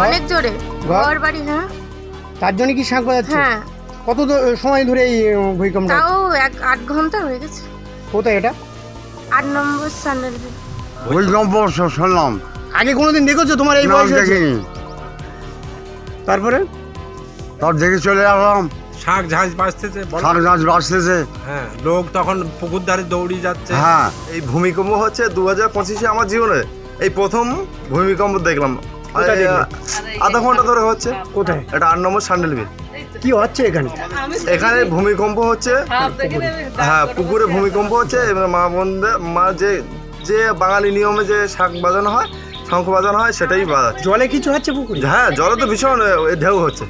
অনেক জোরে ঘর বাড়ি। হ্যাঁ, তার জন্য কি শাঁখ বাজাচ্ছে? হ্যাঁ, কত সময় ধরে এই ভূমিকম্পটা? তাও 8 ঘন্টা হয়ে গেছে। কোথায় এটা? 8 নম্বর স্যান্ডেল। ভূমিকম্প শুনলাম, আগে কোনোদিন দেখেছো তোমার এই নাম বয়সে? দেখিনি। তারপরে তার দেখে চলে আসলাম, শাক ঝাঁজ বাঁচতেছে, শাক গাছ বাঁচতেছে। হ্যাঁ, লোক তখন পুকুর ধারে দৌড়িয়ে যাচ্ছে। হ্যাঁ, এই ভূমিকম্প হচ্ছে 2025-এ আমার জীবনে এই প্রথম ভূমিকম্প দেখলাম। কোথায় দেখলে? আধা ঘন্টা ধরে হচ্ছে। কোথায়? এটা 8 নম্বর স্যান্ডেলবিল। কি হচ্ছে এখানে? এখানে ভূমিকম্প হচ্ছে, হ্যাঁ পুকুরে ভূমিকম্প হচ্ছে। এবং মা বোনদের যে বাঙালি নিয়মে যে শাঁখ বাজানো হয়, শঙ্খ বাজানো হয়, সেটাই বাজাচ্ছে। জলে কিছু হচ্ছে পুকুরে? হ্যাঁ, জলে তো ভীষণ ঢেউ হচ্ছে।